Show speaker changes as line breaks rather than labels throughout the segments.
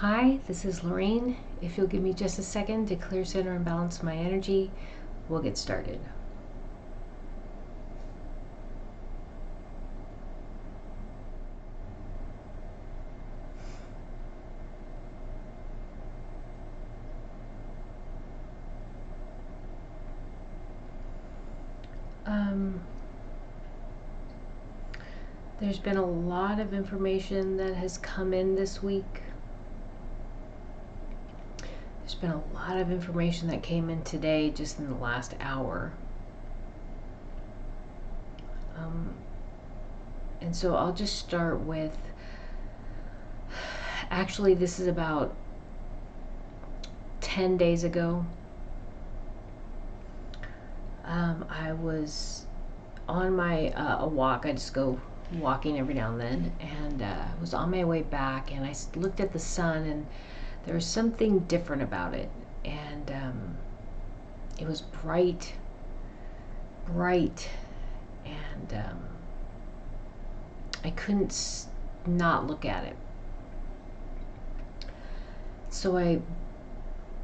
Hi, this is Lorraine. If you'll give me just a second to clear, center, and balance my energy, we'll get started. There's been a lot of information that has come in this week. There's been a lot of information that came in today just in the last hour. And so I'll just start with, actually this is about 10 days ago. I was on my a walk. I just go walking every now and then, and I was on my way back, and I looked at the sun, and there was something different about it, and it was bright, and I couldn't not look at it. So I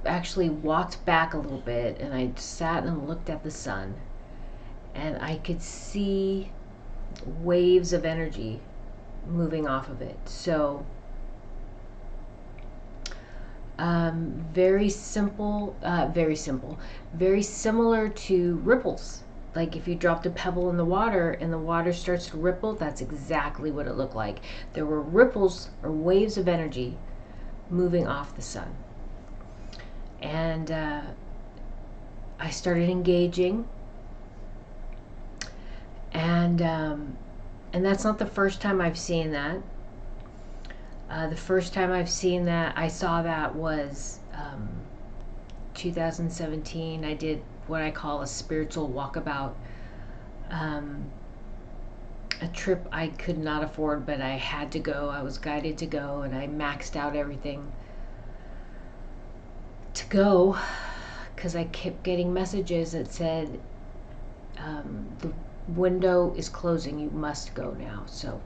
actually walked back a little bit, and I sat and looked at the sun, and I could see waves of energy moving off of it. So very simple, very similar to ripples. Like if you dropped a pebble in the water and the water starts to ripple, that's exactly what it looked like. There were ripples or waves of energy moving off the sun. And I started engaging, and that's not the first time I've seen that. The first time I saw that was 2017. I did what I call a spiritual walkabout, a trip I could not afford, but I had to go. I was guided to go, and I maxed out everything to go because I kept getting messages that said the window is closing, you must go now. So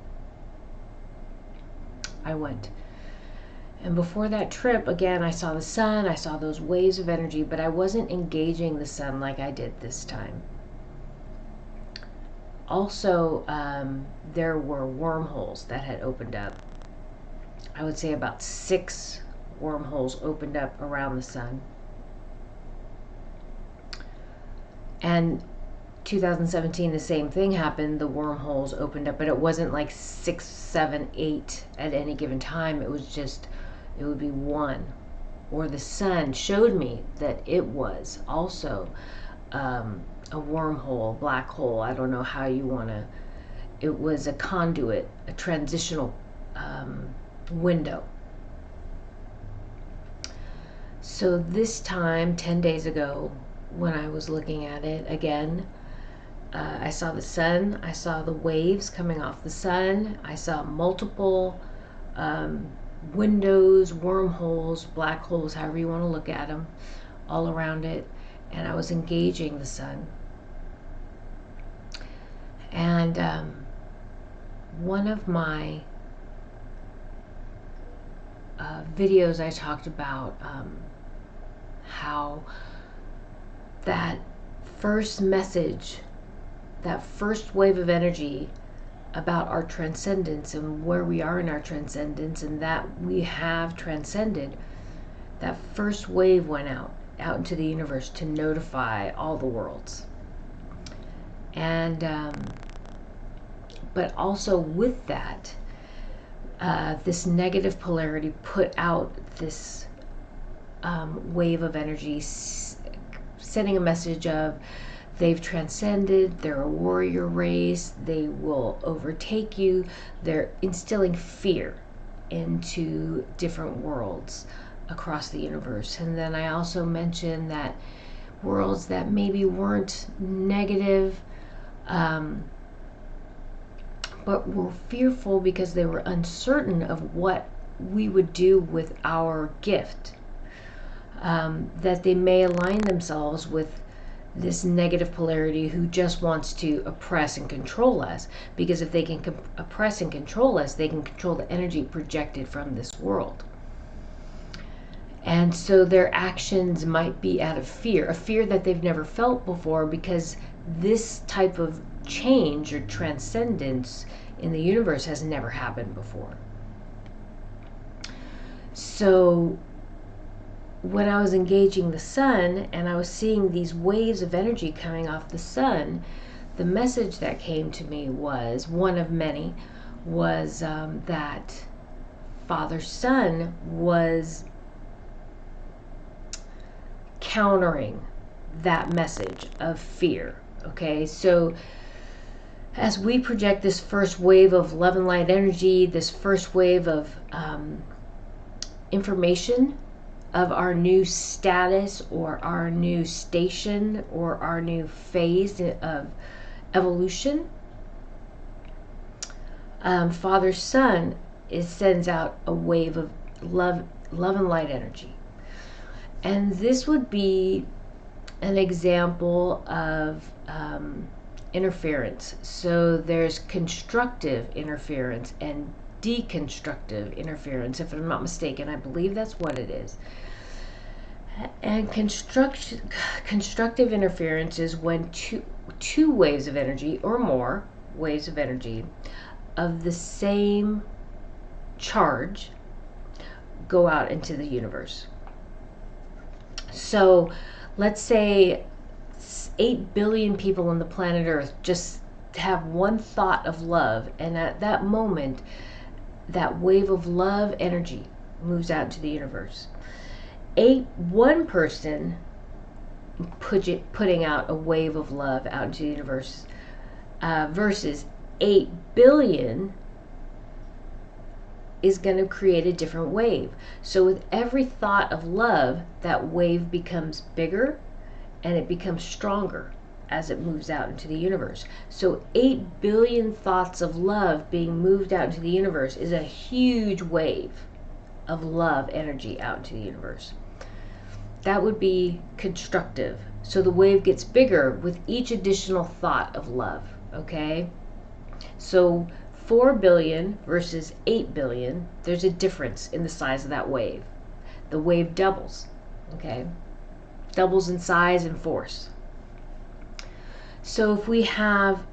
I went, and before that trip, again, I saw the sun, I saw those waves of energy, but I wasn't engaging the sun like I did this time. Also, there were wormholes that had opened up. I would say about 6 wormholes opened up around the sun. And 2017, the same thing happened. The wormholes opened up, but it wasn't like 6, 7, 8 at any given time. It was just, it would be 1. Or the sun showed me that it was also a wormhole, black hole. I don't know how you want to. It was a conduit, a transitional window. So this time, 10 days ago, when I was looking at it again, I saw the sun, I saw the waves coming off the sun, I saw multiple windows, wormholes, black holes, however you want to look at them, all around it, and I was engaging the sun. And one of my videos, I talked about how that first message, that first wave of energy about our transcendence and where we are in our transcendence and that we have transcended, that first wave went out into the universe to notify all the worlds. And but also with that, this negative polarity put out this wave of energy, sending a message of they've transcended, they're a warrior race, they will overtake you. They're instilling fear into different worlds across the universe. And then I also mentioned that worlds that maybe weren't negative, but were fearful because they were uncertain of what we would do with our gift, that they may align themselves with this negative polarity who just wants to oppress and control us, because if they can oppress and control us, they can control the energy projected from this world. And so their actions might be out of fear, a fear that they've never felt before, because this type of change or transcendence in the universe has never happened before. So when I was engaging the sun and I was seeing these waves of energy coming off the sun, the message that came to me was, one of many, was that Father Sun was countering that message of fear. Okay, so as we project this first wave of love and light energy, this first wave of information of our new status or our new station or our new phase of evolution, Father Sun sends out a wave of love and light energy. And this would be an example of interference. So there's constructive interference and deconstructive interference, if I'm not mistaken. I believe that's what it is. And constructive interference is when two waves of energy or more waves of energy of the same charge go out into the universe. So let's say 8 billion people on the planet Earth just have one thought of love, and at that moment that wave of love energy moves out into the universe. One person putting out a wave of love out into the universe versus 8 billion is going to create a different wave. So with every thought of love, that wave becomes bigger and it becomes stronger as it moves out into the universe. So 8 billion thoughts of love being moved out into the universe is a huge wave of love energy out into the universe. That would be constructive. So the wave gets bigger with each additional thought of love, okay? So 4 billion versus 8 billion, there's a difference in the size of that wave. The wave doubles, okay? Doubles in size and force. So if we have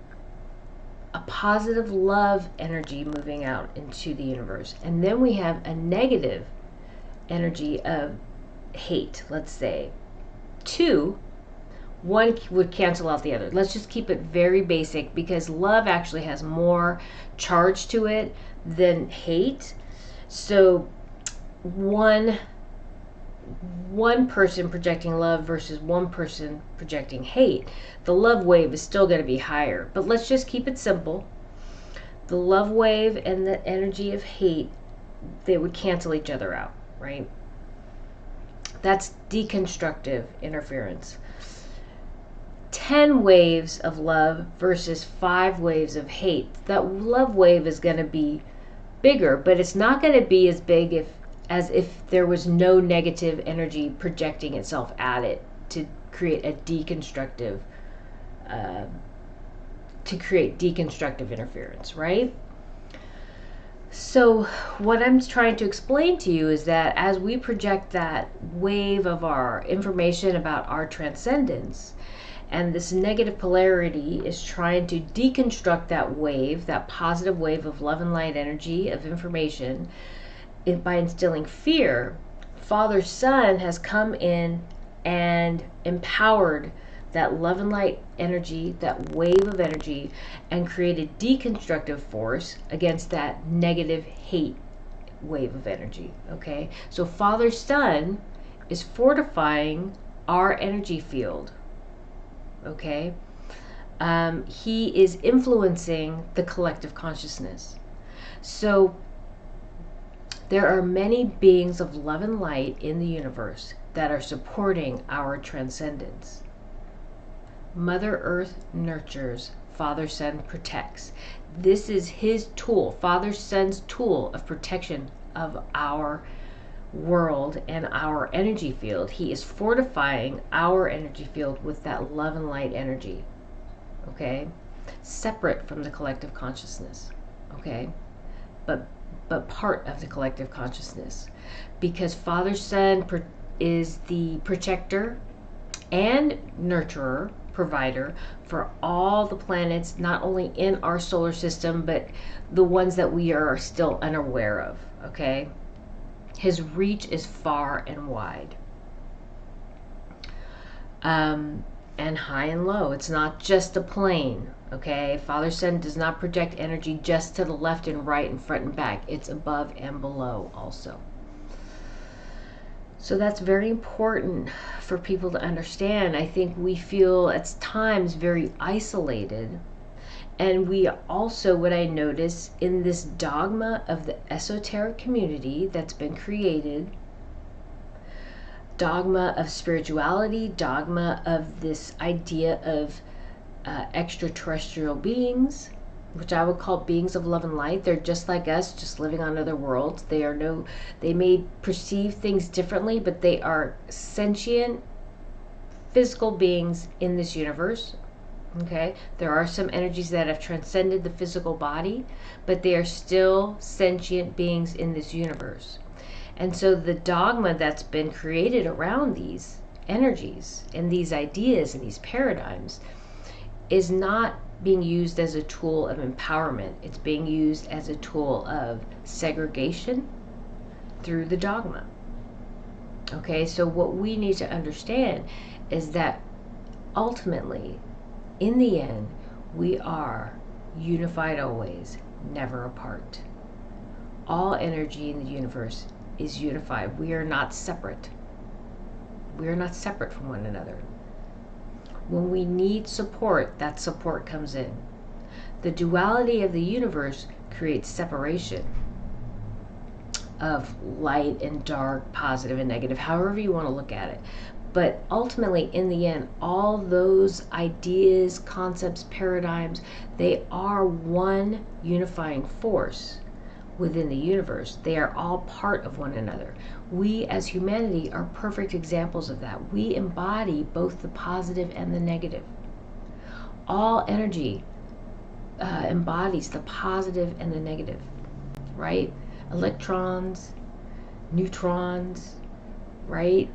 a positive love energy moving out into the universe, and then we have a negative energy of hate, let's say, one would cancel out the other. Let's just keep it very basic, because love actually has more charge to it than hate. So one person projecting love versus one person projecting hate, the love wave is still going to be higher. But let's just keep it simple. The love wave and the energy of hate, they would cancel each other out, right? That's deconstructive interference. 10 waves of love versus 5 waves of hate. That love wave is going to be bigger, but it's not going to be as big as if there was no negative energy projecting itself at it to create a deconstructive interference, right? So what I'm trying to explain to you is that as we project that wave of our information about our transcendence, and this negative polarity is trying to deconstruct that wave, that positive wave of love and light energy of information, by instilling fear, Father Sun has come in and empowered that love and light energy, that wave of energy, and created deconstructive force against that negative hate wave of energy. Okay, so Father Sun is fortifying our energy field. Okay, he is influencing the collective consciousness. So there are many beings of love and light in the universe that are supporting our transcendence. Mother Earth nurtures, Father Sun protects. This is his tool, Father Sun's tool of protection of our world and our energy field. He is fortifying our energy field with that love and light energy, okay? Separate from the collective consciousness, okay? But but part of the collective consciousness, because Father Sun is the protector and nurturer, provider for all the planets, not only in our solar system, but the ones that we are still unaware of, okay? His reach is far and wide. And high and low. It's not just a plane, okay? Father Sun does not project energy just to the left and right and front and back. It's above and below also. So that's very important for people to understand. I think we feel at times very isolated. And we also, what I notice in this dogma of the esoteric community that's been created, dogma of spirituality, dogma of this idea of extraterrestrial beings, which I would call beings of love and light. They're just like us, just living on other worlds. They may perceive things differently, but they are sentient, physical beings in this universe. Okay, there are some energies that have transcended the physical body, but they are still sentient beings in this universe. And so the dogma that's been created around these energies and these ideas and these paradigms is not being used as a tool of empowerment. It's being used as a tool of segregation through the dogma. Okay, so what we need to understand is that ultimately, in the end, we are unified always, never apart. All energy in the universe is unified. We are not separate. We are not separate from one another. When we need support, that support comes in. The duality of the universe creates separation of light and dark, positive and negative, however you want to look at it. But ultimately, in the end, all those ideas, concepts, paradigms, they are one unifying force within the universe. They are all part of one another. We as humanity are perfect examples of that. We embody both the positive and the negative. All energy embodies the positive and the negative, right? Electrons, neutrons, right?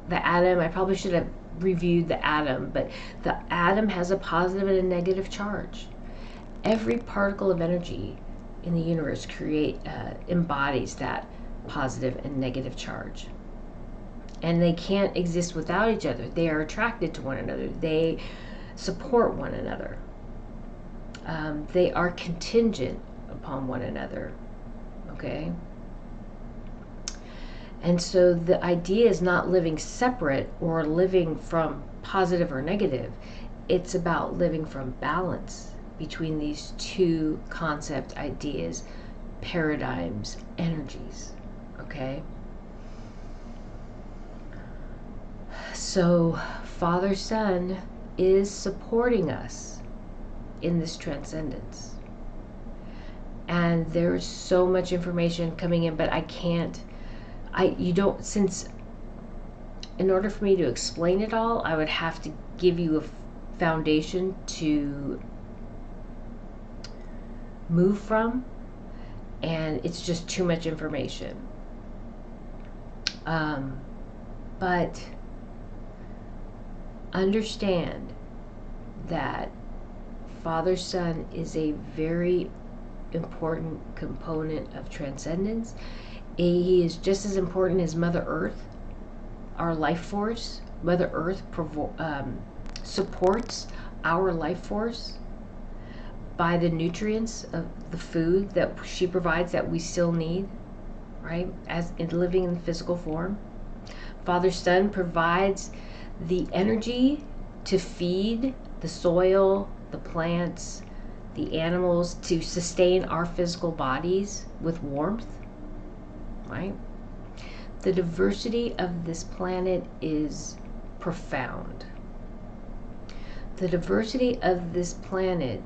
The atom, I probably should have reviewed the atom, but the atom has a positive and a negative charge. Every particle of energy in the universe embodies that positive and negative charge. And they can't exist without each other. They are attracted to one another. They support one another. They are contingent upon one another. Okay? And so the idea is not living separate or living from positive or negative. It's about living from balance between these two concept ideas, paradigms, energies. Okay? So Father Sun is supporting us in this transcendence. And there's so much information coming in, but since in order for me to explain it all, I would have to give you a foundation to move from, and it's just too much information. But understand that Father Sun is a very important component of transcendence. He is just as important as Mother Earth, our life force. Mother Earth supports our life force by the nutrients of the food that she provides that we still need, right? As in living in physical form. Father Sun provides the energy to feed the soil, the plants, the animals, to sustain our physical bodies with warmth, right? The diversity of this planet is profound. The diversity of this planet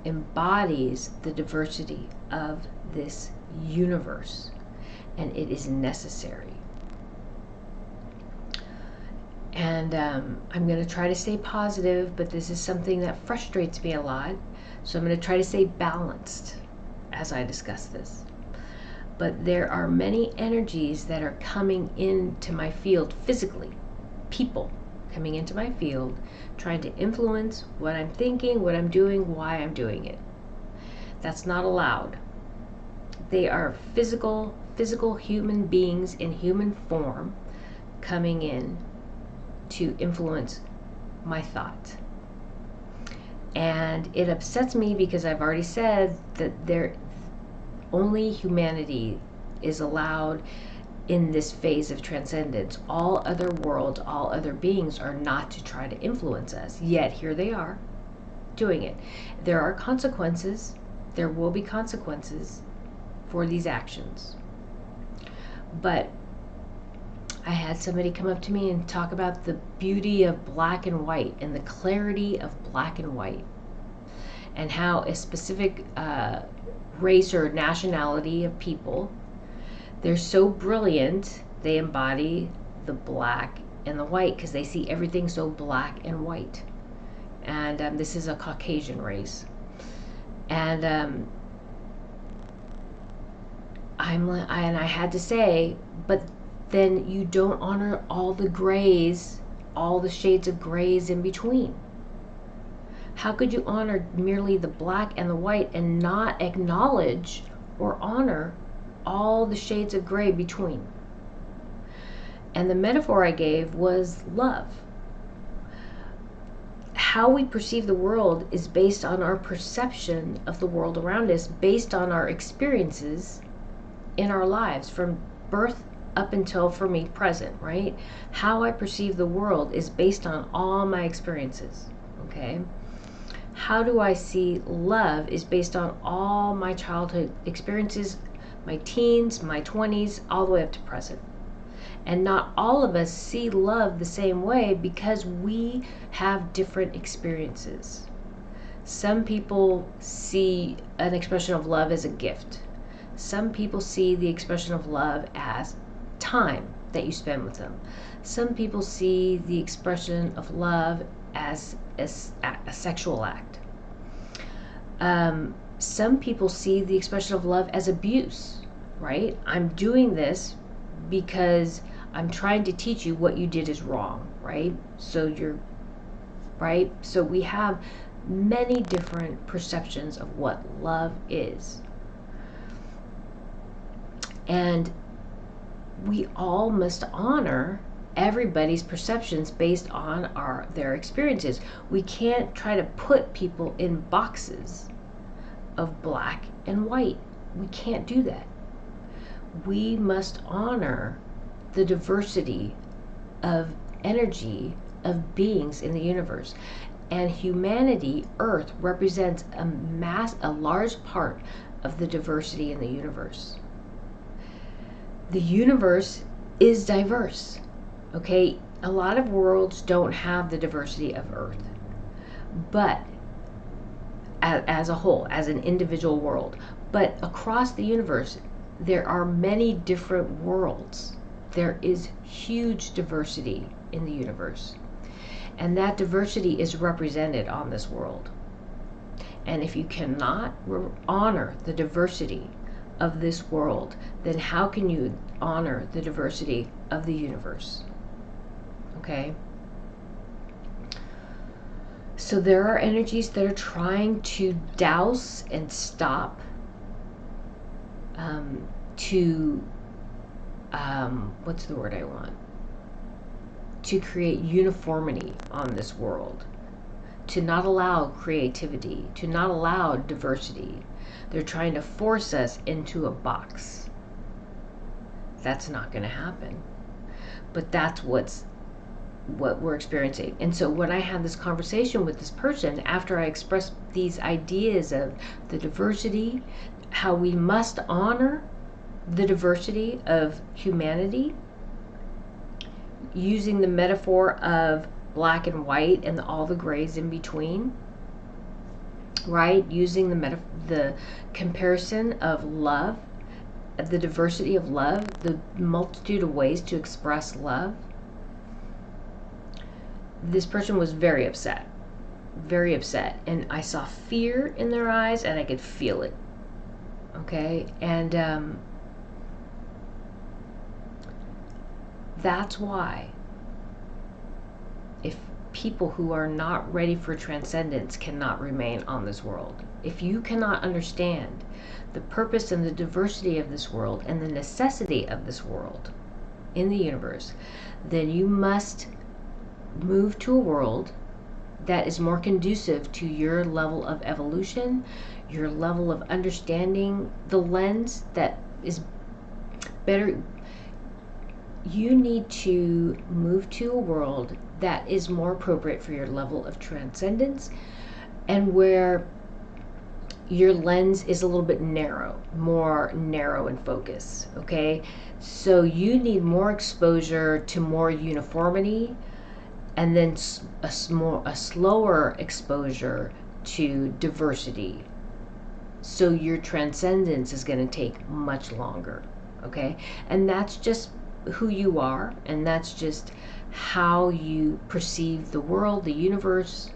embodies the diversity of this universe, and it is necessary. And I'm going to try to stay positive, but this is something that frustrates me a lot. So I'm going to try to stay balanced. as I discuss this. But there are many energies that are coming into my field physically, people coming into my field, trying to influence what I'm thinking, what I'm doing, why I'm doing it. That's not allowed. They are physical human beings in human form coming in to influence my thought. And it upsets me because I've already said that only humanity is allowed in this phase of transcendence. All other worlds, all other beings are not to try to influence us. Yet here they are doing it. There are consequences. There will be consequences for these actions. But I had somebody come up to me and talk about the beauty of black and white and the clarity of black and white, and how a specific race or nationality of people, they're so brilliant, they embody the black and the white because they see everything so black and white. And this is a Caucasian race. And I had to say, but then you don't honor all the grays, all the shades of grays in between. How could you honor merely the black and the white and not acknowledge or honor all the shades of gray between? And the metaphor I gave was love. How we perceive the world is based on our perception of the world around us, based on our experiences in our lives from birth up until, for me, present, right? How I perceive the world is based on all my experiences, okay? How do I see love is based on all my childhood experiences, my teens, my 20s, all the way up to present. And not all of us see love the same way because we have different experiences. Some people see an expression of love as a gift. Some people see the expression of love as time that you spend with them. Some people see the expression of love as a sexual act. Some people see the expression of love as abuse, right? I'm doing this because I'm trying to teach you what you did is wrong, right? So we have many different perceptions of what love is. And we all must honor everybody's perceptions based on their experiences. We can't try to put people in boxes of black and white. We can't do that. We must honor the diversity of energy of beings in the universe. And humanity, Earth, represents a large part of the diversity in the universe. The universe is diverse, okay? A lot of worlds don't have the diversity of Earth, but as a whole, as an individual world. But across the universe, there are many different worlds. There is huge diversity in the universe. And that diversity is represented on this world. And if you cannot honor the diversity of this world, then how can you honor the diversity of the universe? Okay? So there are energies that are trying to douse and stop, what's the word I want? To create uniformity on this world, to not allow creativity, to not allow diversity. They're trying to force us into a box. That's not going to happen. But that's what we're experiencing. And so when I had this conversation with this person, after I expressed these ideas of the diversity, how we must honor the diversity of humanity, using the metaphor of black and white and all the grays in between, right? Using the comparison of love, the diversity of love, the multitude of ways to express love. This person was very upset, and I saw fear in their eyes, and I could feel it. Okay, and that's why if people who are not ready for transcendence cannot remain on this world. If you cannot understand the purpose and the diversity of this world and the necessity of this world in the universe, then you must move to a world that is more conducive to your level of evolution, your level of understanding, the lens that is better. You need to move to a world that is more appropriate for your level of transcendence, and where your lens is a little bit narrow, more narrow in focus, okay? So you need more exposure to more uniformity, and then a slower exposure to diversity. So your transcendence is going to take much longer, okay? And that's just who you are, and that's just how you perceive the world, the universe,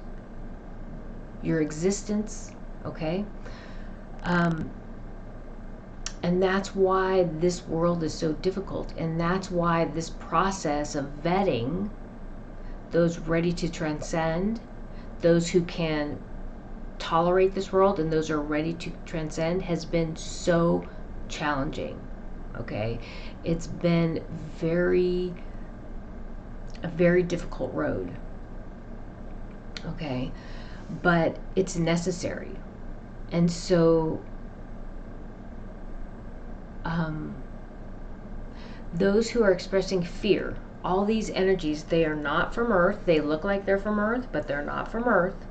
your existence, okay? And that's why this world is so difficult, and that's why this process of vetting those ready to transcend, those who can tolerate this world, and those who are ready to transcend, has been so challenging, okay? It's been a very difficult road, okay? But it's necessary. And so those who are expressing fear, all these energies, they are not from Earth. They look like they're from Earth, but they're not from Earth.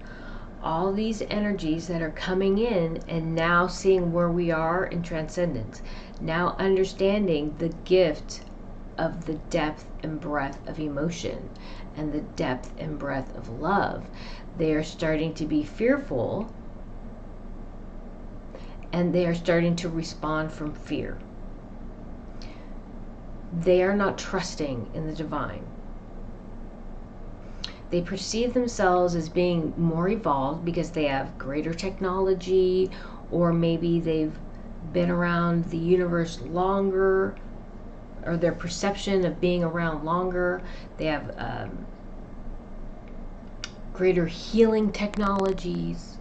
All these energies that are coming in and now seeing where we are in transcendence, now understanding the gift of the depth and breadth of emotion and the depth and breadth of love, they are starting to be fearful, and they are starting to respond from fear. They are not trusting in the divine. They perceive themselves as being more evolved because they have greater technology, or maybe they've been around the universe longer, or their perception of being around longer. They have greater healing technologies,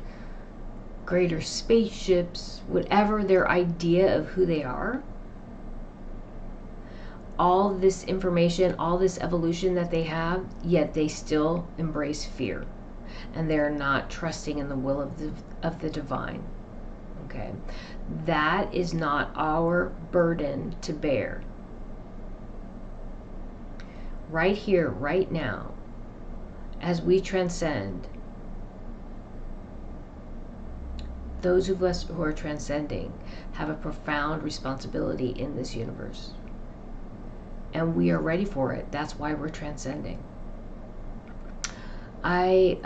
greater spaceships, whatever their idea of who they are. All this information, all this evolution that they have, yet they still embrace fear, and they're not trusting in the will of the divine. Okay, that is not our burden to bear. Right here, right now, as we transcend, those of us who are transcending have a profound responsibility in this universe. And we are ready for it. That's why we're transcending. I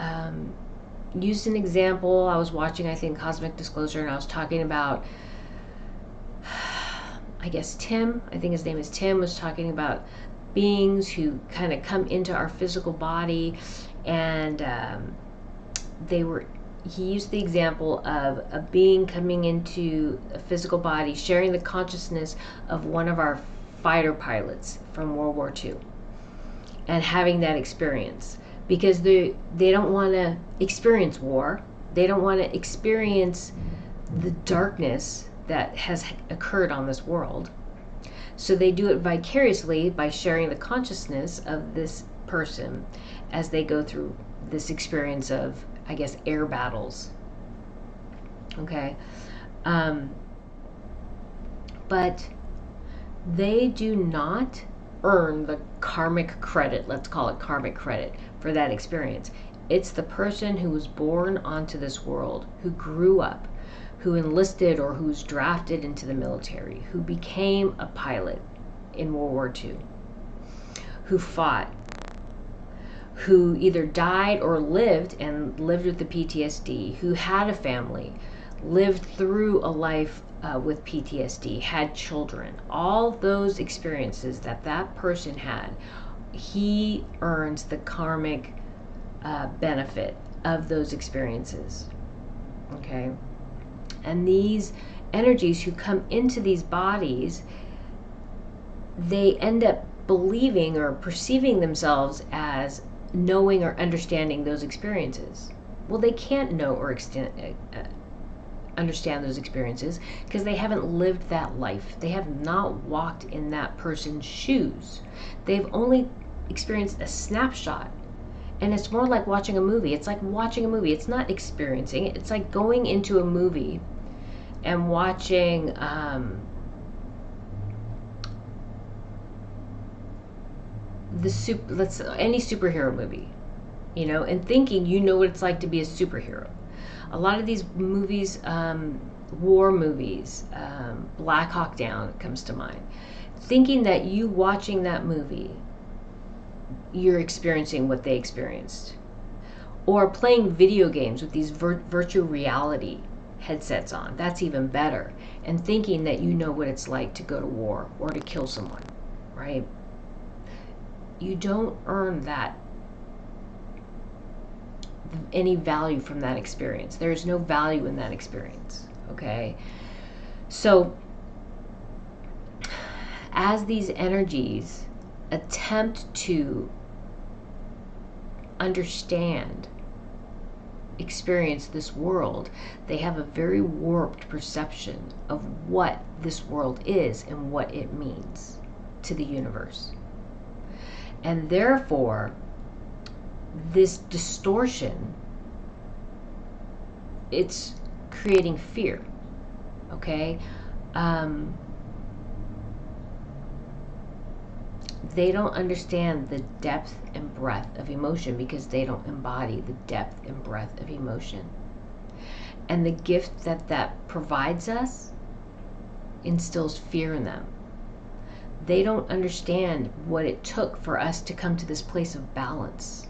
used an example. I was watching, I think, Cosmic Disclosure, and I was talking about, I guess Tim, I think his name is Tim, was talking about beings who kind of come into our physical body, and he used the example of a being coming into a physical body, sharing the consciousness of one of our fighter pilots from World War II, and having that experience, because they don't want to experience war. They don't want to experience the darkness that has occurred on this world. So they do it vicariously by sharing the consciousness of this person as they go through this experience of, I guess, air battles. Okay. But they do not earn the karmic credit, let's call it karmic credit, for that experience. It's the person who was born onto this world, who grew up, who enlisted or who's drafted into the military, who became a pilot in World War II, who fought, who either died or lived with the PTSD, who had a family, lived through a life with PTSD, had children. All those experiences that person had, he earns the karmic benefit of those experiences. Okay? And these energies who come into these bodies, they end up believing or perceiving themselves as knowing or understanding those experiences. Well, they can't know or understand those experiences because they haven't lived that life. They have not walked in that person's shoes. They've only experienced a snapshot. And it's more like watching a movie. It's like watching a movie. It's not experiencing it. It's like going into a movie and watching any superhero movie, you know, and thinking you know what it's like to be a superhero. A lot of these movies, war movies, Black Hawk Down comes to mind, thinking that you watching that movie, you're experiencing what they experienced. Or playing video games with these virtual reality headsets on, that's even better, and thinking that you know what it's like to go to war or to kill someone, right? You don't earn that, any value from that experience. There is no value in that experience, okay? So as these energies attempt to understand, experience this world, they have a very warped perception of what this world is and what it means to the universe. And therefore, this distortion, it's creating fear, okay? They don't understand the depth and breadth of emotion because they don't embody the depth and breadth of emotion. And the gift that provides us instills fear in them. They don't understand what it took for us to come to this place of balance.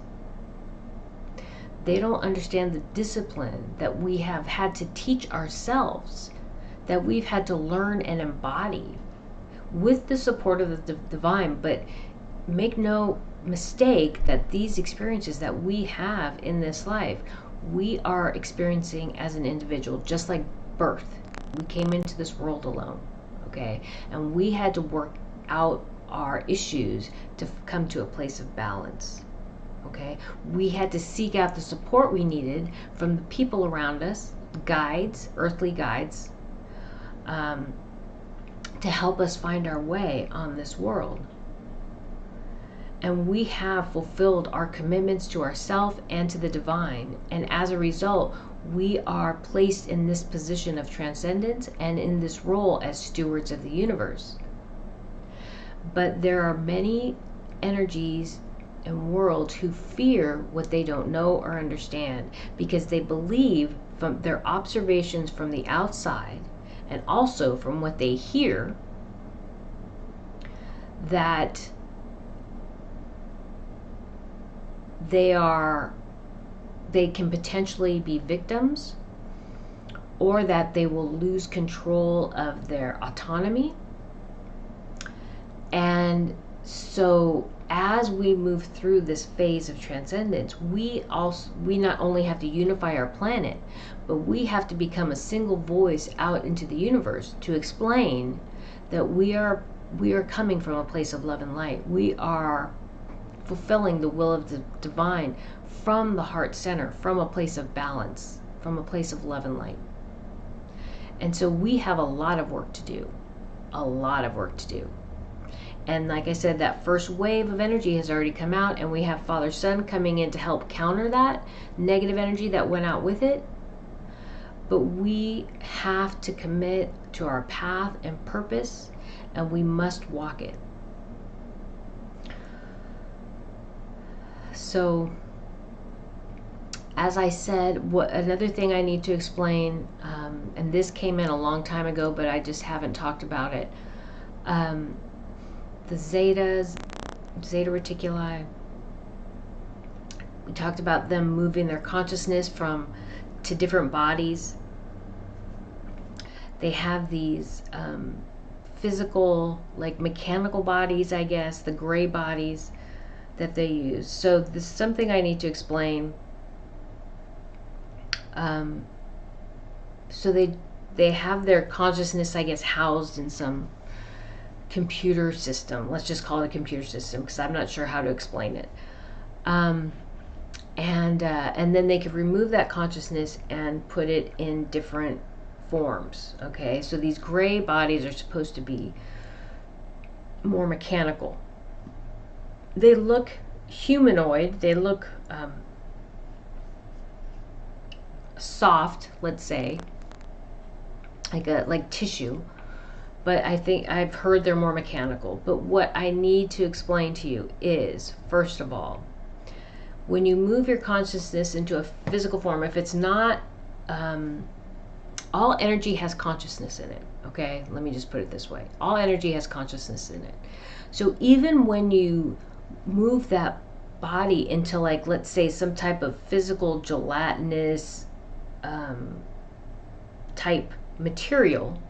They don't understand the discipline that we have had to teach ourselves, that we've had to learn and embody with the support of the divine. But make no mistake that these experiences that we have in this life, we are experiencing as an individual, just like birth. We came into this world alone, okay? And we had to work out our issues to come to a place of balance, okay? We had to seek out the support we needed from the people around us, guides, earthly guides, to help us find our way on this world. And we have fulfilled our commitments to ourselves and to the divine. And as a result, we are placed in this position of transcendence and in this role as stewards of the universe. But there are many energies and worlds who fear what they don't know or understand, because they believe from their observations from the outside and also from what they hear that they can potentially be victims, or that they will lose control of their autonomy. And so as we move through this phase of transcendence, we not only have to unify our planet, but we have to become a single voice out into the universe to explain that we are coming from a place of love and light. We are fulfilling the will of the divine from the heart center, from a place of balance, from a place of love and light. And so we have a lot of work to do, a lot of work to do. And like I said, that first wave of energy has already come out, and we have Father Son coming in to help counter that negative energy that went out with it. But we have to commit to our path and purpose, and we must walk it. So, as I said, another thing I need to explain, and this came in a long time ago, but I just haven't talked about it. The zeta reticuli, we talked about them moving their consciousness to different bodies. They have these physical, like mechanical bodies, I guess, the gray bodies that they use. So this is something I need to explain. So they have their consciousness, I guess, housed in some computer system. Let's just call it a computer system, because I'm not sure how to explain it. And then they could remove that consciousness and put it in different forms. Okay, so these gray bodies are supposed to be more mechanical. They look humanoid. They look soft, let's say, like tissue. But I think I've heard they're more mechanical. But what I need to explain to you is, first of all, when you move your consciousness into a physical form, if it's not, all energy has consciousness in it. Okay, let me just put it this way. All energy has consciousness in it. So even when you move that body into, like, let's say, some type of physical gelatinous type material,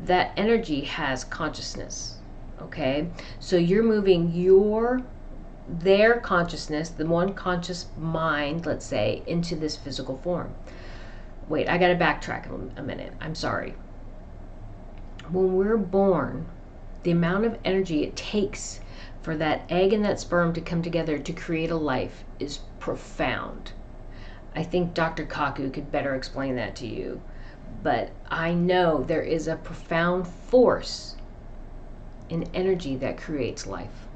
that energy has consciousness. Okay, so you're moving their consciousness, the one conscious mind, let's say, into this physical form. Wait, I gotta backtrack a minute. I'm sorry. When we're born, the amount of energy it takes for that egg and that sperm to come together to create a life is profound. I think Dr. Kaku could better explain that to you. But I know there is a profound force in energy that creates life.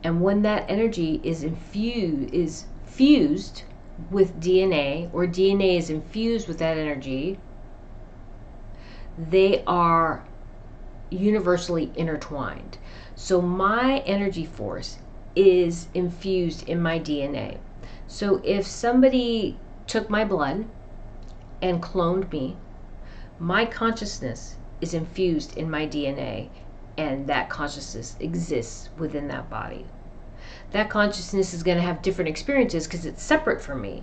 And when that energy is fused with DNA, or DNA is infused with that energy, they are universally intertwined. So my energy force is infused in my DNA. So if somebody took my blood and cloned me, my consciousness is infused in my DNA, and that consciousness exists within that body. That consciousness is going to have different experiences because it's separate from me,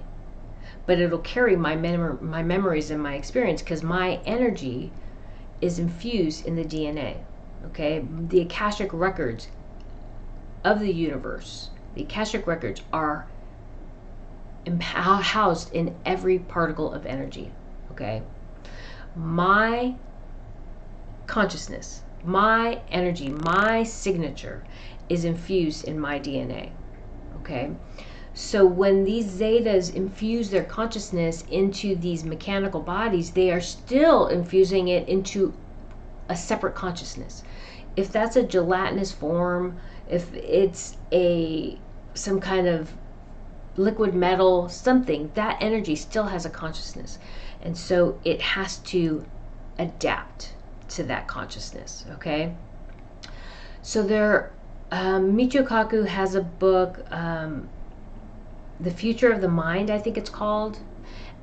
but it'll carry my memories and my experience because my energy is infused in the DNA. Okay, the Akashic records of the universe, the Akashic records are housed in every particle of energy. Okay, my consciousness, my energy, my signature is infused in my DNA. Okay, so when these zetas infuse their consciousness into these mechanical bodies, they are still infusing it into a separate consciousness. If that's a gelatinous form, if it's some kind of liquid metal, something, that energy still has a consciousness. And so it has to adapt to that consciousness. Okay, so Michio Kaku has a book, The Future of the Mind, I think it's called.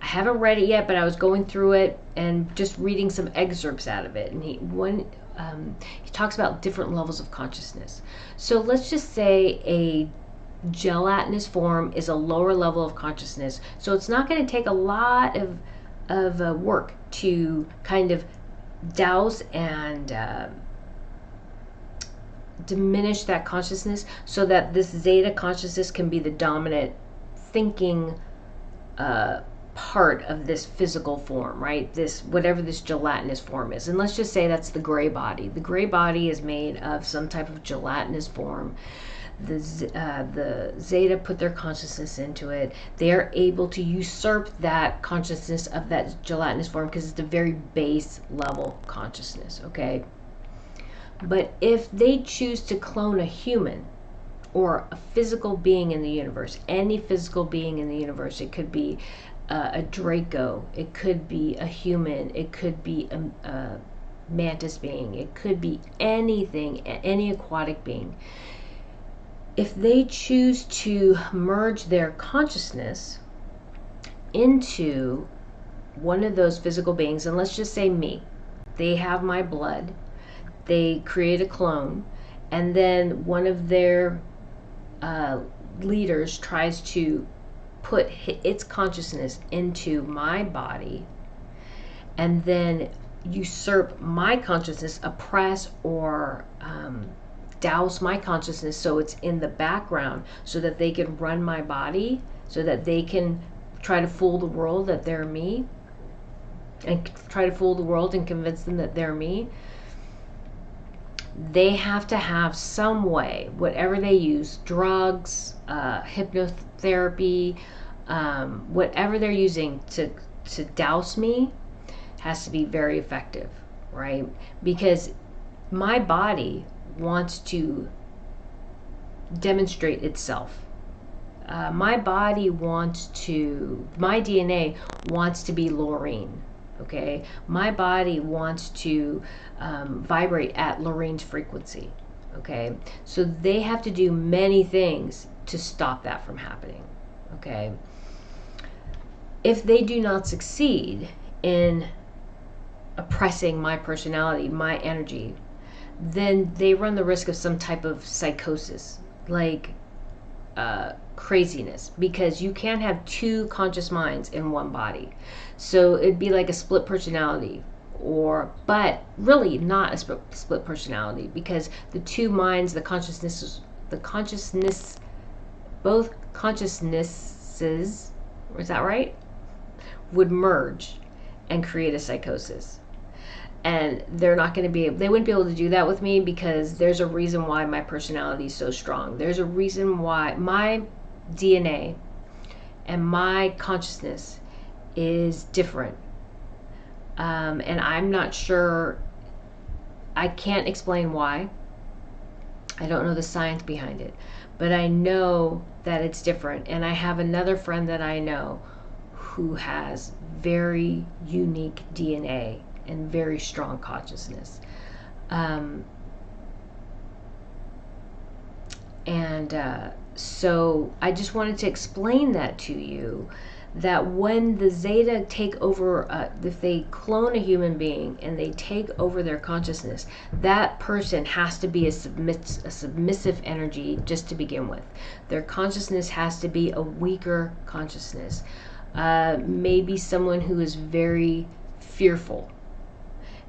I haven't read it yet, but I was going through it and just reading some excerpts out of it. And he talks about different levels of consciousness. So let's just say a gelatinous form is a lower level of consciousness. So it's not going to take a lot of work to kind of douse and diminish that consciousness so that this zeta consciousness can be the dominant thinking part of this physical form, right? This, whatever this gelatinous form is. And let's just say that's the gray body. The gray body is made of some type of gelatinous form. The zeta put their consciousness into it. They are able to usurp that consciousness of that gelatinous form because it's the very base level consciousness. Okay, but if they choose to clone a human or a physical being in the universe, any physical being in the universe, it could be a Draco, it could be a human, it could be a mantis being, it could be anything, any aquatic being. If they choose to merge their consciousness into one of those physical beings, and let's just say me, they have my blood, they create a clone, and then one of their leaders tries to put its consciousness into my body and then usurp my consciousness, oppress or douse my consciousness so it's in the background so that they can run my body, so that they can try to fool the world that they're me. and try to fool the world and convince them that they're me. They have to have some way, whatever they use, drugs, hypnotherapy, whatever they're using to douse me, has to be very effective, right? Because my body wants to demonstrate itself. My DNA wants to be Lorraine, okay? My body wants to vibrate at Lorraine's frequency, okay? So they have to do many things to stop that from happening, okay? If they do not succeed in oppressing my personality, my energy, then they run the risk of some type of psychosis, like craziness, because you can't have two conscious minds in one body. So it'd be like a split personality, but really not a split personality, because the two minds, both consciousnesses, is that right, would merge and create a psychosis. And they wouldn't be able to do that with me, because there's a reason why my personality is so strong. There's a reason why my DNA and my consciousness is different. And I'm not sure, I can't explain why. I don't know the science behind it, but I know that it's different. And I have another friend that I know who has very unique DNA and very strong consciousness. So I just wanted to explain that to you, that when the Zeta take over, if they clone a human being and they take over their consciousness, that person has to be a submissive energy just to begin with. Their consciousness has to be a weaker consciousness. Maybe someone who is very fearful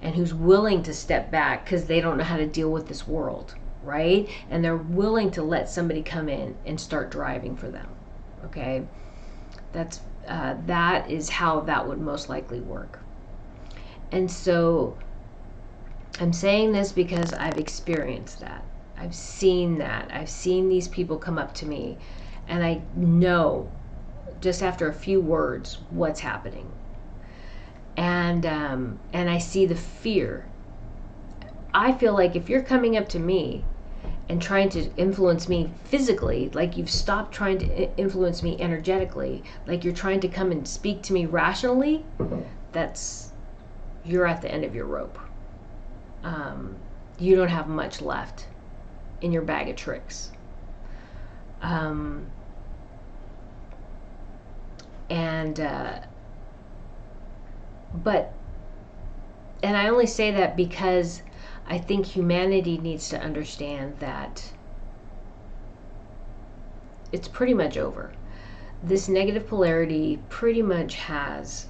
and who's willing to step back because they don't know how to deal with this world, right? And they're willing to let somebody come in and start driving for them, okay? That is how that would most likely work. And so I'm saying this because I've experienced that. I've seen that. I've seen these people come up to me, and I know just after a few words what's happening. And I see the fear. I feel like if you're coming up to me and trying to influence me physically, like you've stopped trying to influence me energetically, like you're trying to come and speak to me rationally, you're at the end of your rope. You don't have much left in your bag of tricks. And I only say that because I think humanity needs to understand that it's pretty much over. This negative polarity pretty much has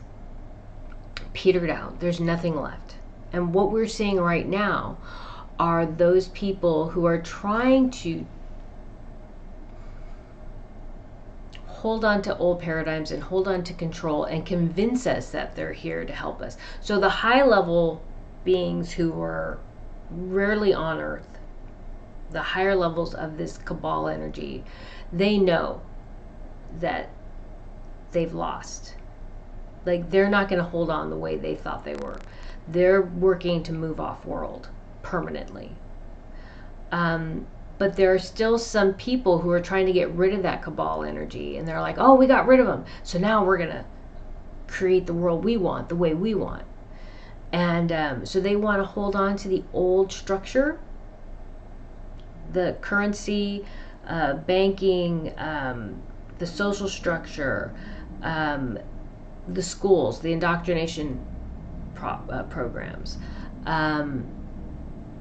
petered out. There's nothing left. And what we're seeing right now are those people who are trying to hold on to old paradigms and hold on to control and convince us that they're here to help us. So the high level beings who are rarely on Earth, the higher levels of this cabal energy, they know that they've lost. Like, they're not going to hold on the way they thought they were. They're working to move off world permanently. But there are still some people who are trying to get rid of that cabal energy, and they're like, oh, we got rid of them, so now we're going to create the world we want, the way we want. And so they want to hold on to the old structure, the currency, banking, the social structure, the schools, the indoctrination programs,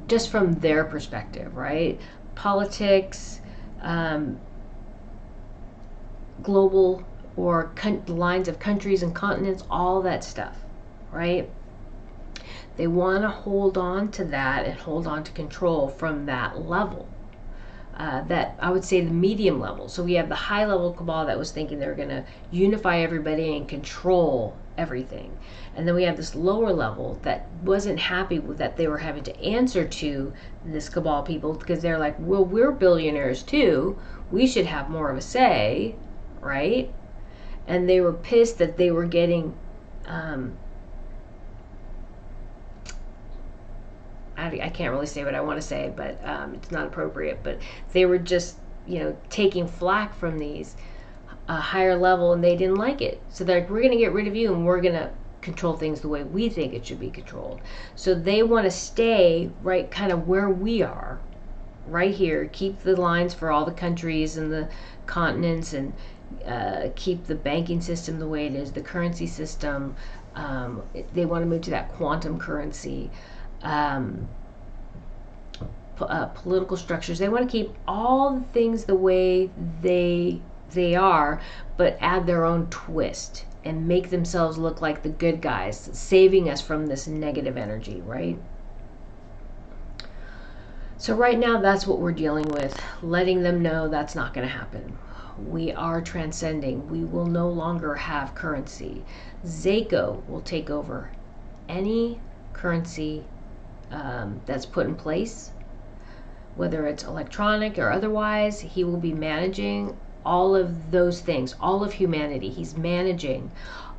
just from their perspective, right? Politics, global or lines of countries and continents, all that stuff, right? They want to hold on to that and hold on to control from that level. that I would say the medium level. So we have the high level cabal that was thinking they're going to unify everybody and control everything. And then we have this lower level that wasn't happy with that they were having to answer to this cabal people, because they're like, well, we're billionaires too. We should have more of a say, right? And they were pissed that they were getting I can't really say what I want to say, but it's not appropriate. But they were just, taking flack from these higher level, and they didn't like it. So they're like, we're going to get rid of you, and we're going to control things the way we think it should be controlled. So they want to stay right kind of where we are, right here, keep the lines for all the countries and the continents, and keep the banking system the way it is, the currency system. They want to move to that quantum currency. Political structures. They want to keep all the things the way they are, but add their own twist and make themselves look like the good guys, saving us from this negative energy, right? So right now, that's what we're dealing with, letting them know that's not going to happen. We are transcending. We will no longer have currency. Zaco will take over any currency that's put in place, whether it's electronic or otherwise. He will be managing all of those things, all of humanity. He's managing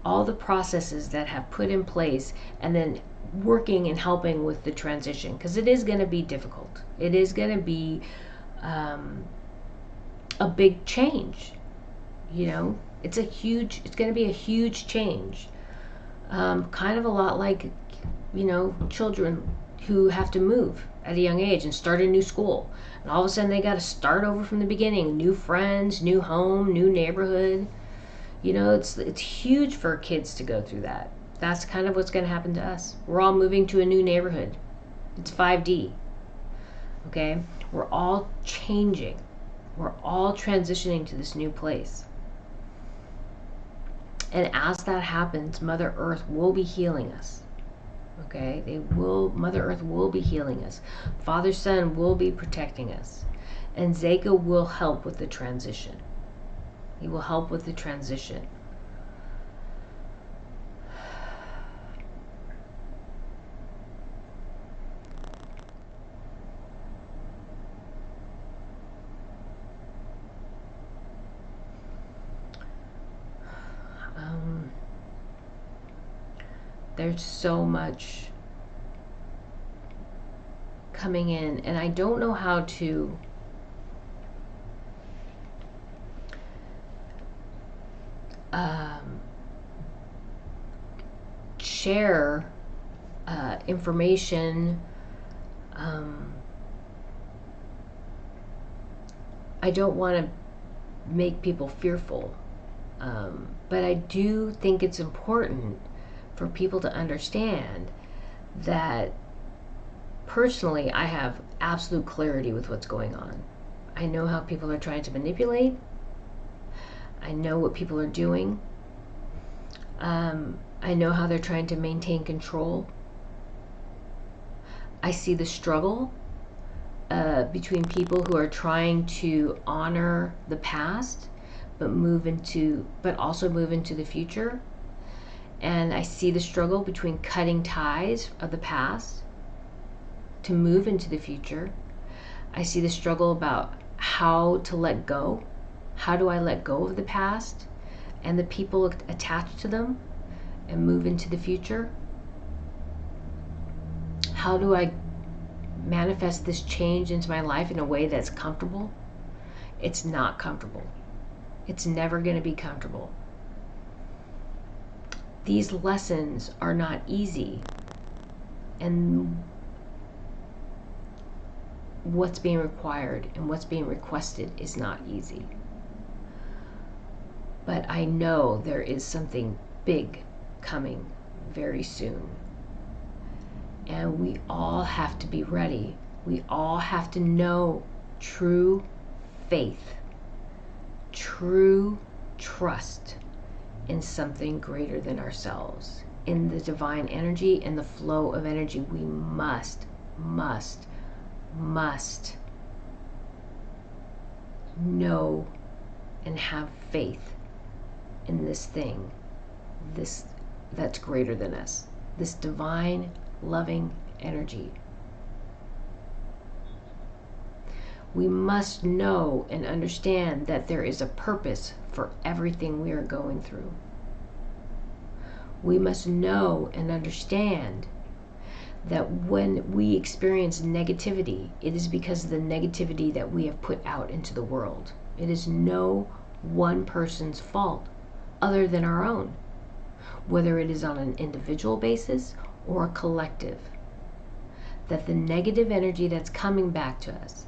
all the processes that have put in place, and then working and helping with the transition, because it is going to be difficult. It is going to be a big change. It's going to be a huge change. Kind of a lot like, children who have to move at a young age and start a new school, and all of a sudden they got to start over from the beginning, new friends, new home, new neighborhood. It's huge for kids to go through that. That's kind of what's going to happen to us. We're all moving to a new neighborhood. It's 5D. Okay, we're all changing. We're all transitioning to this new place. And as that happens, Mother Earth will be healing us. Okay, Mother Earth will be healing us. Father Sun will be protecting us. And Zaco will help with the transition. He will help with the transition. There's so much coming in, and I don't know how to share information. I don't want to make people fearful, but I do think it's important for people to understand that personally I have absolute clarity with what's going on. I know how people are trying to manipulate. I know what people are doing. I know how they're trying to maintain control. I see the struggle between people who are trying to honor the past but also move into the future. And I see the struggle between cutting ties of the past to move into the future. I see the struggle about how to let go. How do I let go of the past and the people attached to them and move into the future? How do I manifest this change into my life in a way that's comfortable? It's not comfortable. It's never going to be comfortable. These lessons are not easy, and what's being required and what's being requested is not easy. But I know there is something big coming very soon, and we all have to be ready. We all have to know true faith, true trust in something greater than ourselves, in the divine energy and the flow of energy. We must know and have faith in this thing, this that's greater than us, this divine, loving energy. We must know and understand that there is a purpose for everything we are going through. We must know and understand that when we experience negativity, it is because of the negativity that we have put out into the world. It is no one person's fault other than our own, whether it is on an individual basis or a collective. That the negative energy that's coming back to us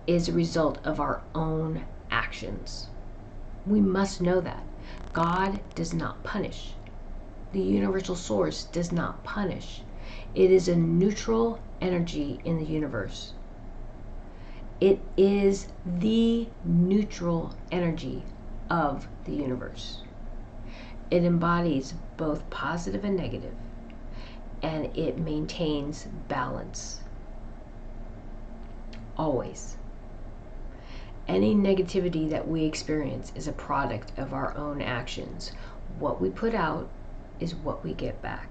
is a result of our own actions. We must know that. God does not punish. The universal source does not punish. It is a neutral energy in the universe. It is the neutral energy of the universe. It embodies both positive and negative, and it maintains balance. Always. Any negativity that we experience is a product of our own actions. What we put out is what we get back,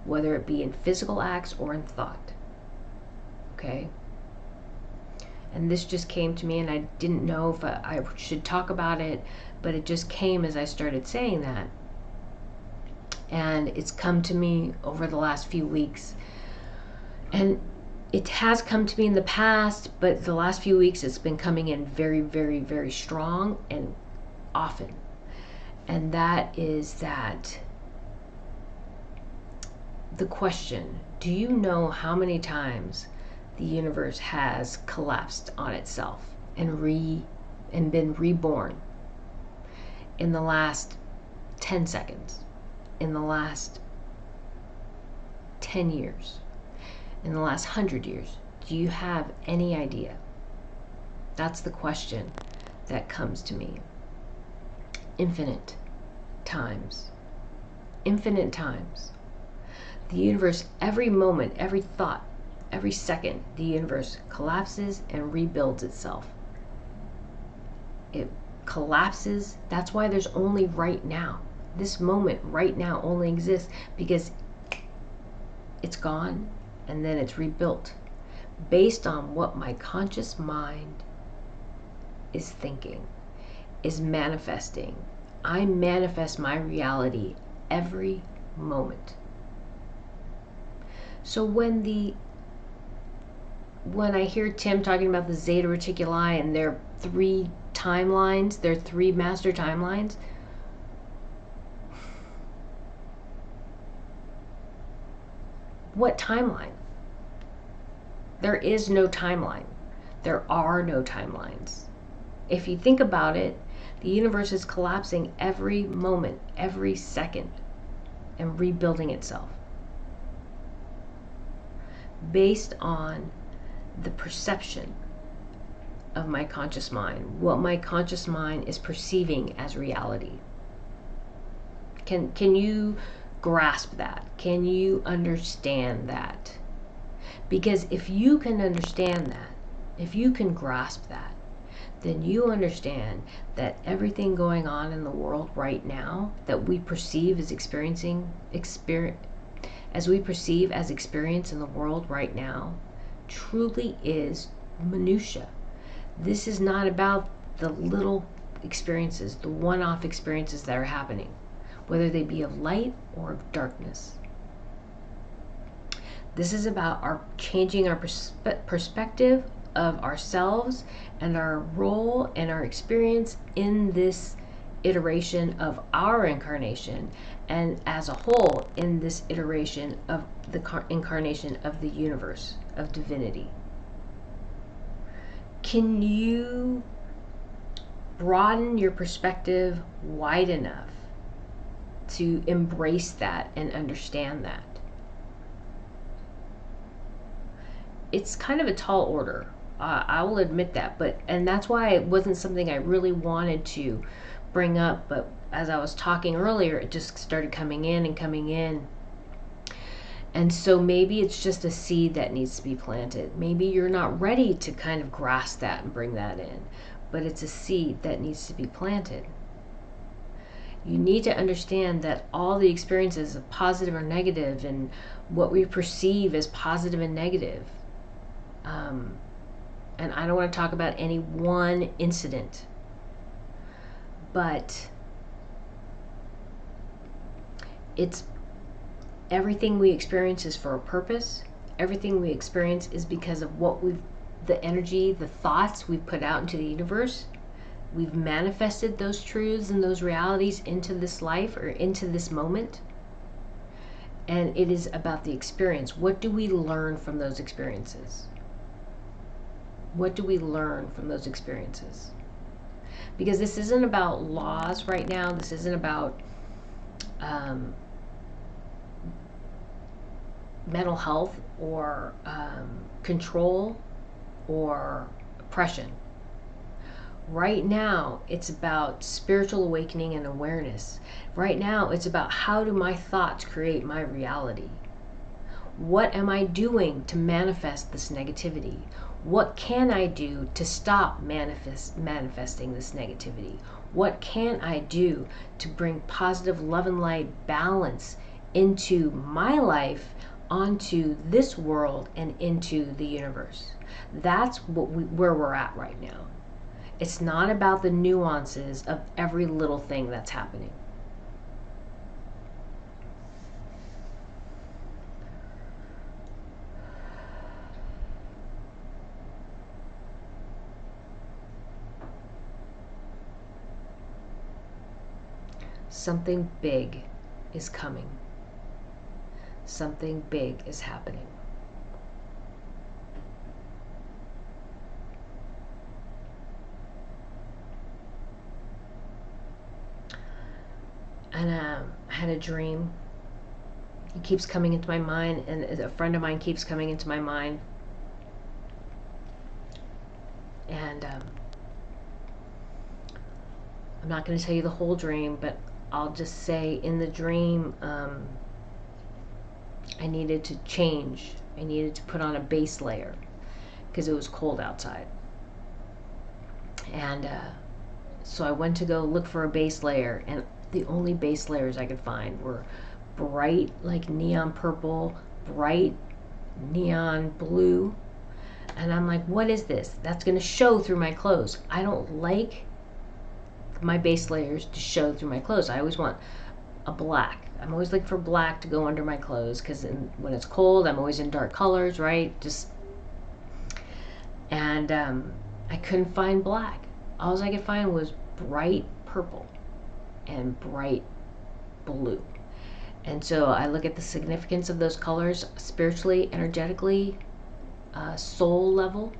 whether it be in physical acts or in thought. Okay? And this just came to me, and I didn't know if I should talk about it, but it just came as I started saying that. And it's come to me over the last few weeks. And it has come to me in the past, but the last few weeks it's been coming in very, very, very strong and often. And that is that the question, do you know how many times the universe has collapsed on itself and been reborn in the last 10 seconds, in the last 10 years? In the last 100 years? Do you have any idea? That's the question that comes to me. Infinite times. Infinite times. The universe, every moment, every thought, every second, the universe collapses and rebuilds itself. It collapses. That's why there's only right now. This moment right now only exists because it's gone. And then it's rebuilt based on what my conscious mind is thinking, is manifesting. I manifest my reality every moment. So when I hear Tim talking about the Zeta Reticuli and their 3 timelines, their 3 master timelines, what timeline? There is no timeline. There are no timelines. If you think about it, the universe is collapsing every moment, every second, and rebuilding itself based on the perception of my conscious mind, what my conscious mind is perceiving as reality. Can you grasp that? Can you understand that? Because if you can understand that, if you can grasp that, then you understand that everything going on in the world right now that we perceive as experience in the world right now truly is minutia. This is not about the little experiences, the one-off experiences that are happening, whether they be of light or of darkness. This is about our changing our perspective of ourselves and our role and our experience in this iteration of our incarnation, and as a whole in this iteration of the incarnation of the universe, of divinity. Can you broaden your perspective wide enough to embrace that and understand that? It's kind of a tall order. I will admit that, and that's why it wasn't something I really wanted to bring up, but as I was talking earlier, it just started coming in and coming in. And so maybe it's just a seed that needs to be planted. Maybe you're not ready to kind of grasp that and bring that in, but it's a seed that needs to be planted. You need to understand that all the experiences of positive or negative and what we perceive as positive and negative, and I don't want to talk about any one incident, but it's everything we experience is for a purpose. Everything we experience is because of the energy, the thoughts we've put out into the universe. We've manifested those truths and those realities into this life or into this moment. And it is about the experience. What do we learn from those experiences? What do we learn from those experiences? Because this isn't about laws right now. This isn't about mental health or control or oppression. Right now, it's about spiritual awakening and awareness. Right now, it's about how do my thoughts create my reality? What am I doing to manifest this negativity? What can I do to stop manifesting this negativity? What can I do to bring positive love and light balance into my life, onto this world, and into the universe? That's where we're at right now. It's not about the nuances of every little thing that's happening. Something big is coming. Something big is happening. And I had a dream. It keeps coming into my mind, and a friend of mine keeps coming into my mind. And I'm not going to tell you the whole dream, but I'll just say in the dream, I needed to change. I needed to put on a base layer because it was cold outside. And so I went to go look for a base layer, and the only base layers I could find were bright, like neon purple, bright neon blue. And I'm like, what is this? That's going to show through my clothes. I don't like my base layers to show through my clothes. I always want a black. I'm always looking for black to go under my clothes because when it's cold, I'm always in dark colors, right? And I couldn't find black. All I could find was bright purple and bright blue. And so I look at the significance of those colors spiritually, energetically, soul level.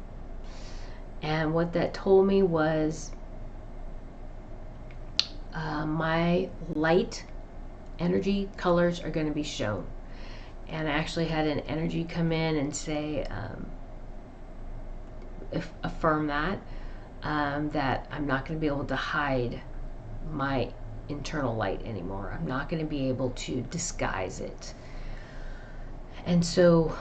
And what that told me was my light energy colors are going to be shown. And I actually had an energy come in and say, affirm that I'm not going to be able to hide my internal light anymore. I'm not going to be able to disguise it. And so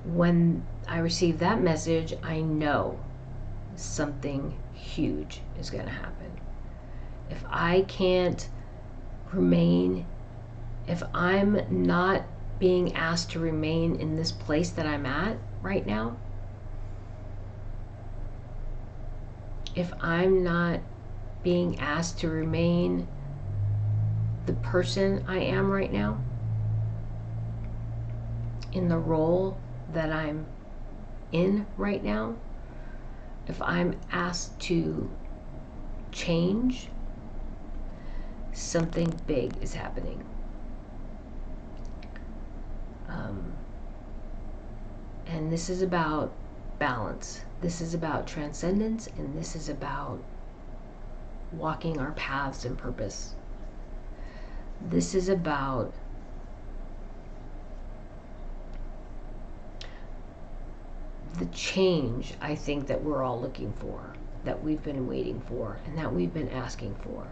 when I receive that message, I know something huge is going to happen. If I can't remain, if I'm not being asked to remain in this place that I'm at right now, if I'm not being asked to remain the person I am right now, in the role that I'm in right now, if I'm asked to change, something big is happening. And this is about balance. This is about transcendence, and this is about walking our paths in purpose. This is about the change, I think, that we're all looking for, that we've been waiting for, and that we've been asking for.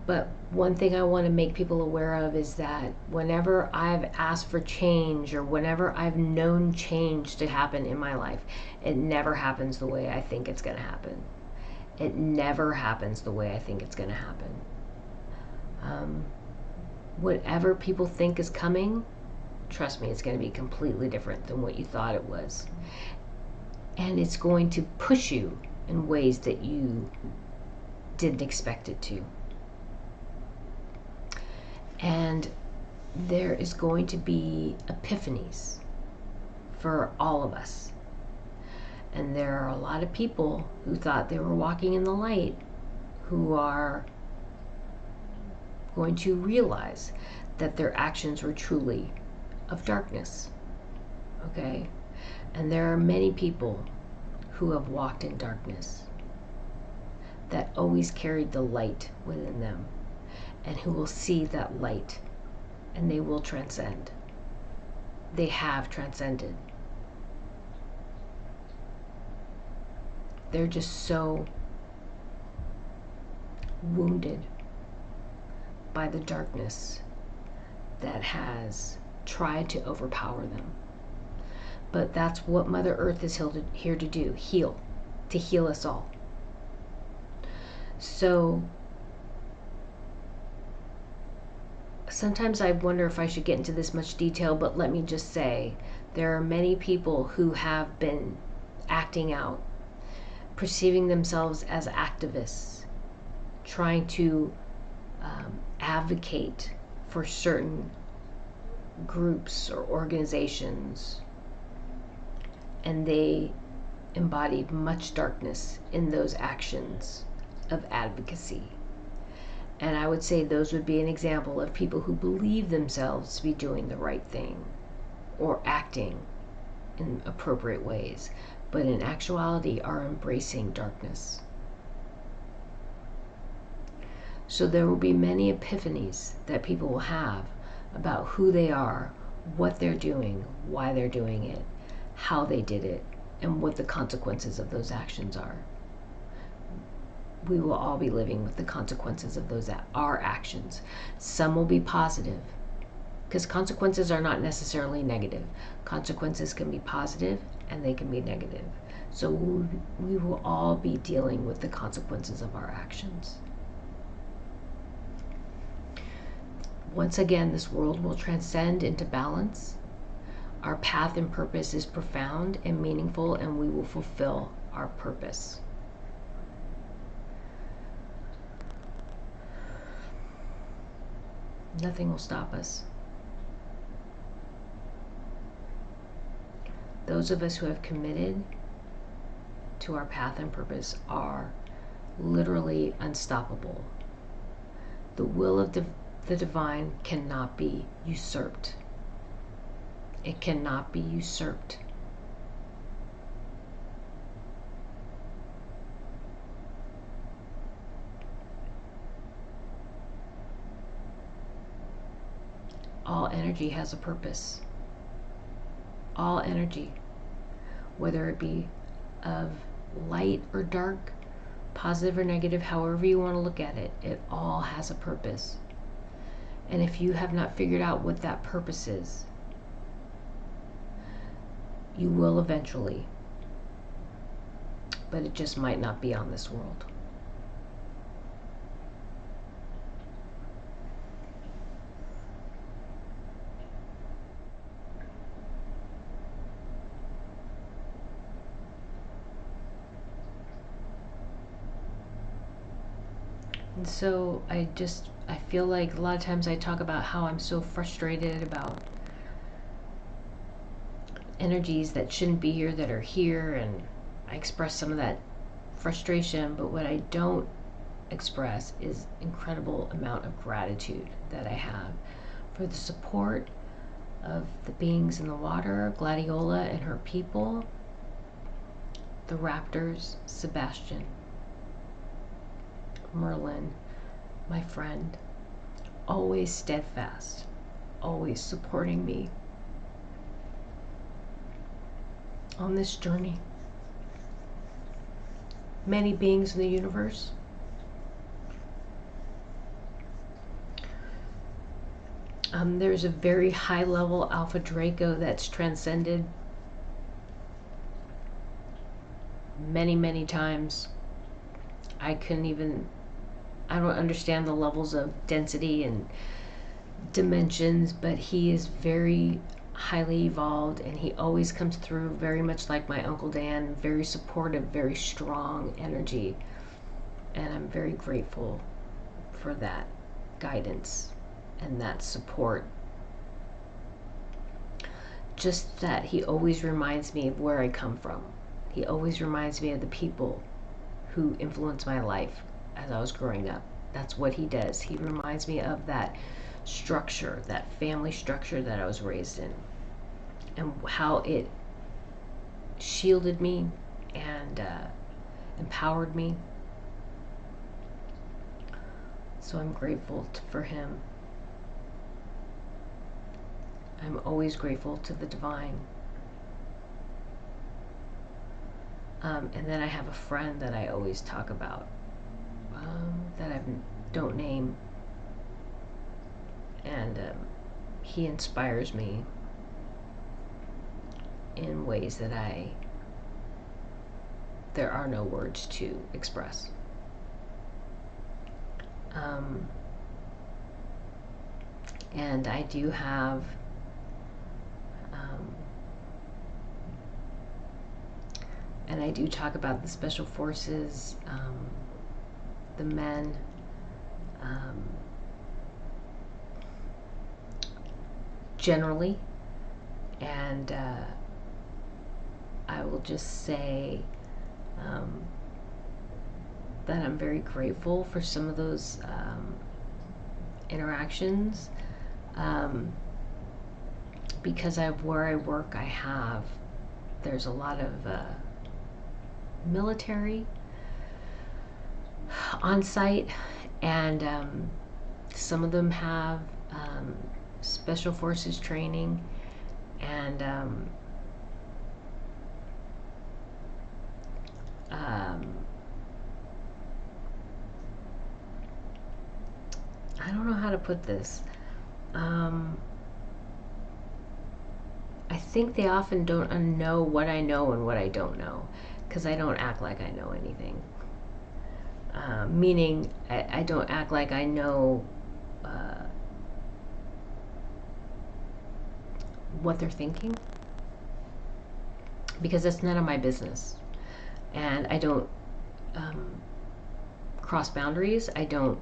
But one thing I want to make people aware of is that whenever I've asked for change, or whenever I've known change to happen in my life, it never happens the way I think it's going to happen. It never happens the way I think it's going to happen. Whatever people think is coming, trust me, it's going to be completely different than what you thought it was. And it's going to push you in ways that you didn't expect it to. And there is going to be epiphanies for all of us. And there are a lot of people who thought they were walking in the light who are going to realize that their actions were truly of darkness. Okay? And there are many people who have walked in darkness that always carried the light within them, and who will see that light and they will transcend. They have transcended. They're just so wounded by the darkness that has tried to overpower them. But that's what Mother Earth is here to do, heal, to heal us all. So sometimes I wonder if I should get into this much detail, but let me just say, there are many people who have been acting out, perceiving themselves as activists, trying to advocate for certain groups or organizations, and they embodied much darkness in those actions of advocacy. And I would say those would be an example of people who believe themselves to be doing the right thing or acting in appropriate ways, but in actuality are embracing darkness. So there will be many epiphanies that people will have about who they are, what they're doing, why they're doing it, how they did it, and what the consequences of those actions are. We will all be living with the consequences of our actions. Some will be positive, because consequences are not necessarily negative. Consequences can be positive and they can be negative. So we will all be dealing with the consequences of our actions. Once again, this world will transcend into balance. Our path and purpose is profound and meaningful, and we will fulfill our purpose. Nothing will stop us. Those of us who have committed to our path and purpose are literally unstoppable. The will of the divine cannot be usurped. It cannot be usurped. All energy has a purpose. All energy, whether it be of light or dark, positive or negative, however you want to look at it, it all has a purpose. And if you have not figured out what that purpose is, you will eventually, but it just might not be on this world. And so I feel like a lot of times I talk about how I'm so frustrated about energies that shouldn't be here that are here, and I express some of that frustration, but what I don't express is incredible amount of gratitude that I have for the support of the beings in the water, Gladiola and her people, the raptors, Sebastian, Merlin, my friend, always steadfast, always supporting me on this journey. Many beings in the universe, There's a very high level Alpha Draco that's transcended many, many times. I don't understand the levels of density and dimensions, but he is very highly evolved, and he always comes through very much like my Uncle Dan, very supportive, very strong energy, and I'm very grateful for that guidance and that support. Just that he always reminds me of where I come from. He always reminds me of the people who influenced my life as I was growing up. That's what he does. He reminds me of that structure, that family structure that I was raised in, and how it shielded me and empowered me. So I'm grateful for him. I'm always grateful to the divine. And then I have a friend that I always talk about, that I don't name, and he inspires me in ways that there are no words to express. And I do have and I do talk about the special forces, the men, generally, and I will just say that I'm very grateful for some of those interactions, because where I work, there's a lot of military on site, and some of them have special forces training, and I don't know how to put this. I think they often don't know what I know and what I don't know, because I don't act like I know anything. Meaning, I don't act like I know what they're thinking, because that's none of my business. And I don't cross boundaries, I don't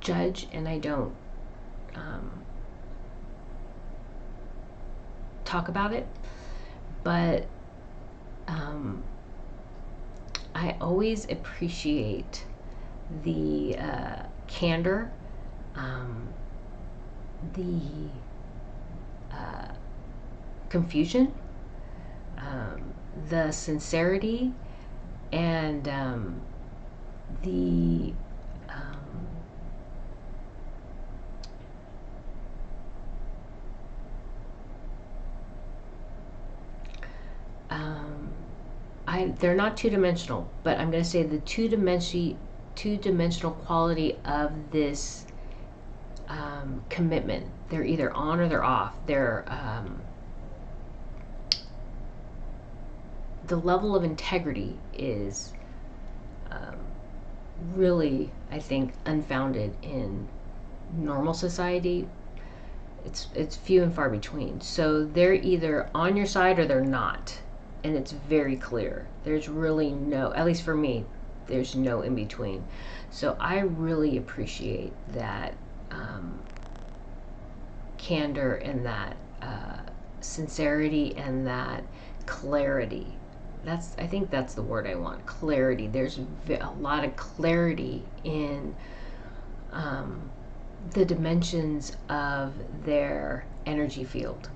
judge, and I don't talk about it. But I always appreciate the candor, the confusion, the sincerity, and the they're not two-dimensional, but I'm going to say the two-dimensional quality of this commitment. They're either on or they're off. The level of integrity is really, I think, unfounded in normal society. It's few and far between. So they're either on your side or they're not, and it's very clear. There's really no, at least for me, there's no in between. So I really appreciate that candor and that sincerity and that clarity. I think that's the word I want, clarity. There's a lot of clarity in the dimensions of their energy field.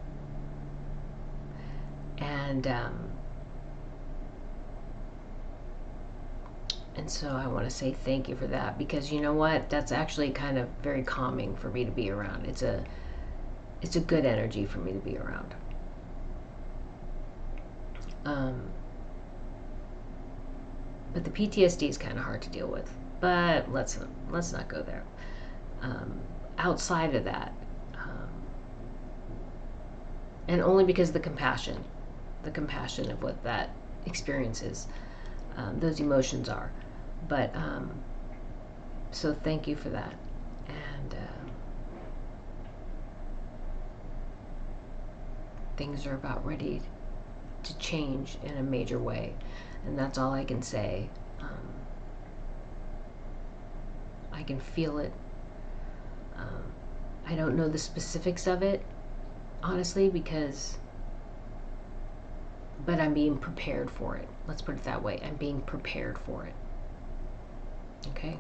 And so I want to say thank you for that, because you know what? That's actually kind of very calming for me to be around. It's a good energy for me to be around. But the PTSD is kind of hard to deal with. But let's not go there. outside of that. And only because of the compassion of what that experience is, those emotions are. But so thank you for that. And things are about ready to change in a major way, and that's all I can say. I can feel it. I don't know the specifics of it, honestly, but I'm being prepared for it. Let's put it that way. I'm being prepared for it. Okay?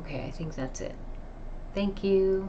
Okay, I think that's it. Thank you.